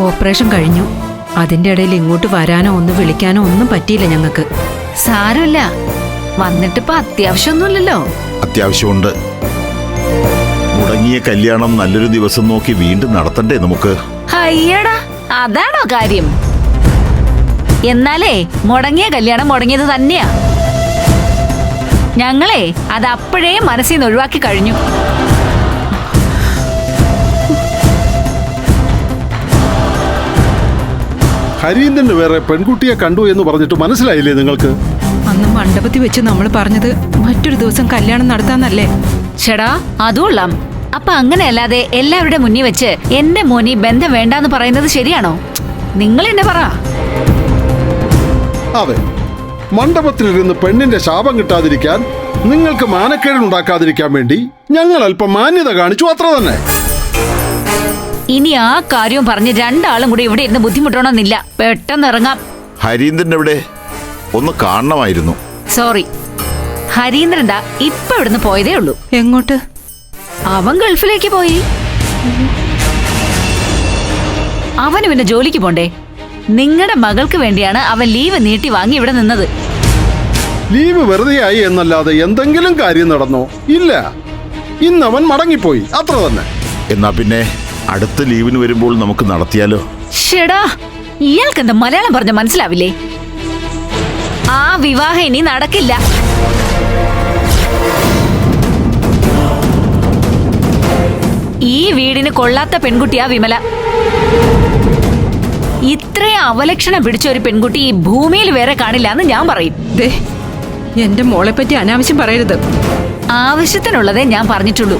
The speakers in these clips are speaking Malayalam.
ഓപ്പറേഷൻ കഴിഞ്ഞു. അതിന്റെ ഇടയിൽ ഇങ്ങോട്ട് വരാനോ ഒന്ന് വിളിക്കാനോ ഒന്നും പറ്റിയില്ല ഞങ്ങൾക്ക്. സാരമില്ല, വന്നിട്ടിപ്പോ അത്യാവശ്യമൊന്നുമില്ലല്ലോ. അത്യാവശ്യമുണ്ട്. മുടങ്ങിയ കല്യാണം നല്ലൊരു ദിവസം നോക്കി വീണ്ടും നടത്തണ്ടേ നമുക്ക്? അയ്യടാ, അതാണോ കാര്യം? എന്നാലേ മുടങ്ങിയ കല്യാണം മുടങ്ങിയത് തന്നെയാ. ഞങ്ങളെ അത് അപ്പോഴേ മനസ്സിൽ നിന്ന് ഒഴിവാക്കി കഴിഞ്ഞു. ഹരീന്ദ്രന് വേറെ പെൺകുട്ടിയെ കണ്ടു എന്ന് പറഞ്ഞിട്ട് മനസ്സിലായില്ലേ നിങ്ങൾക്ക്? അന്ന് മണ്ഡപത്തിൽ വെച്ച് നമ്മൾ പറഞ്ഞത് മറ്റൊരു ദിവസം കല്യാണം നടത്താന്നല്ലേ? ചേടാ, അതുകൊള്ളാം. അപ്പൊ അങ്ങനെയല്ലാതെ എല്ലാവരുടെ മുന്നിൽ വെച്ച് എന്റെ മോനി ബന്ധം വേണ്ടാന്ന് പറയുന്നത് ശരിയാണോ? നിങ്ങൾ എന്നെ പറ. അതെ, മണ്ഡപത്തിലിരുന്ന് പെണ്ണിന്റെ ശാപം കിട്ടാതിരിക്കാൻ, നിങ്ങൾക്ക് മാനക്കേടുണ്ടാക്കാതിരിക്കാൻ വേണ്ടി ഞങ്ങൾ അല്പം മാന്യത കാണിച്ചു, അത്ര തന്നെ. ഇനി ആ കാര്യവും പറഞ്ഞ് രണ്ടാളും കൂടി ഇവിടെ ഇരുന്ന് ബുദ്ധിമുട്ടണമെന്നില്ല. പെട്ടെന്ന് ഇറങ്ങാം. ഹരീന്ദ്രൻ എവിടെ? ഒന്ന് കാണണമായിരുന്നു. സോറി, ഹരീന്ദ്രൻ ദാ ഇപ്പൊ ഇവിടുന്ന് പോയതേ ഉള്ളൂ. എങ്ങോട്ട്? അവൻ ഗൾഫിലേക്ക് പോയി. അവന് പിന്നെ ജോലിക്ക് പോണ്ടേ? നിങ്ങളുടെ മകൾക്ക് വേണ്ടിയാണ് അവൻ ലീവ് നീട്ടി വാങ്ങി ഇവിടെ നിന്നത്. ലീവ് വെറുതെ ആയി എന്നല്ലാതെ എന്തെങ്കിലും കാര്യം നടന്നോ? ഇല്ല, ഇന്നവൻ മടങ്ങിപ്പോയി, അത്ര തന്നെ. എന്നാ പിന്നെ അടുത്ത ലീവിന് വരുമ്പോൾ നമുക്ക് നടത്തിയാലോ? ഷെടാ, ഇയാൾക്ക് എന്താ മലയാളം പറഞ്ഞ മനസ്സിലാവില്ലേ? ആ വിവാഹം ഇനി നടക്കില്ല. ഈ വീടിന് കൊള്ളാത്ത പെൺകുട്ടിയാ വിമല. ഇത്രയും അവലക്ഷണം പിടിച്ച ഒരു പെൺകുട്ടി ഈ ഭൂമിയിൽ വേറെ കാണില്ല എന്ന് ഞാൻ പറയും. ദേ, എന്റെ മോളെ പറ്റി അനാവശ്യം പറയരുത്. ആവശ്യത്തിനുള്ളതേ ഞാൻ പറഞ്ഞിട്ടുള്ളൂ.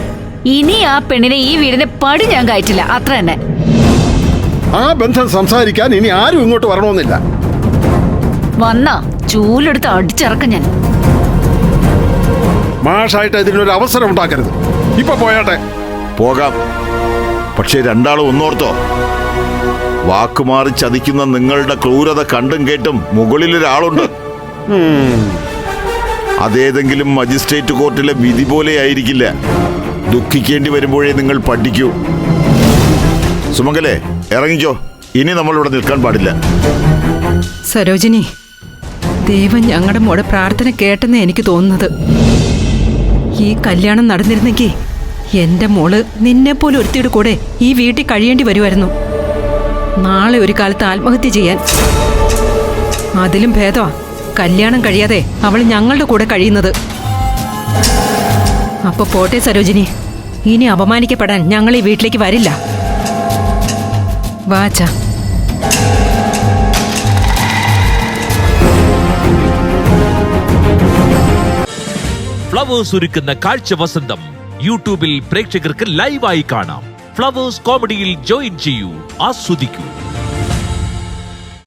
ഇനി ആ പെണ്ണിനെ ഈ വീടിന് പടി ഞാൻ കയറ്റില്ല, അത്ര തന്നെ. ആ ബന്ധം സംസാരിക്കാൻ ഇനി ആരും ഇങ്ങോട്ട് വരണമെന്നില്ല. വന്നാ ചൂലെടുത്ത് അടിച്ചിറക്കം ഞാൻ. മാഷായിട്ട് ഇതിനൊരു അവസരം ഉണ്ടാക്കരുത്. ഇപ്പൊ പോയാട്ടെ. പോകാം. പക്ഷെ രണ്ടാളും ഒന്നോർത്തോ, വാക്കുമാറി ചതിക്കുന്ന നിങ്ങളുടെ ക്രൂരത കണ്ടും കേട്ടും മുകളിലൊരാളുണ്ട്. അതേതെങ്കിലും മജിസ്ട്രേറ്റ് കോർട്ടിലെ വിധി പോലെ ആയിരിക്കില്ല. ദുഃഖിക്കേണ്ടി വരുമ്പോഴേ നിങ്ങൾ പഠിക്കൂ. സുമംഗലേ, ഇറങ്ങിക്കോ. ഇനി നമ്മളിവിടെ നിൽക്കാൻ പാടില്ല. സരോജിനി, ദൈവം ഞങ്ങളുടെ മോടെ പ്രാർത്ഥന കേട്ടെന്ന് എനിക്ക് തോന്നുന്നത്. ഈ കല്യാണം നടന്നിരുന്നെങ്കിൽ എന്റെ മോള് നിന്നെപ്പോലെ ഒരുത്തിയുടെ കൂടെ ഈ വീട്ടിൽ കഴിയേണ്ടി വരുമായിരുന്നു. നാളെ ഒരു കാലത്ത് ആത്മഹത്യ ചെയ്യാൻ. അതിലും ഭേദമാ കല്യാണം കഴിയാതെ അവൾ ഞങ്ങളുടെ കൂടെ കഴിയുന്നത്. അപ്പൊ പോട്ടെ സരോജിനി, ഇനി അപമാനിക്കപ്പെടാൻ ഞങ്ങൾ ഈ വീട്ടിലേക്ക് വരില്ല. വാച്ചാ. ഫ്ലവേഴ്സ് ഒരുക്കുന്ന കാഴ്ച വസന്തം യൂട്യൂബിൽ പ്രേക്ഷകർക്ക് ലൈവായി കാണാം. ഫ്ലവേഴ്സ് കോമഡിയിൽ ജോയിൻ ചെയ്യൂ, ആസ്വദിക്കൂ.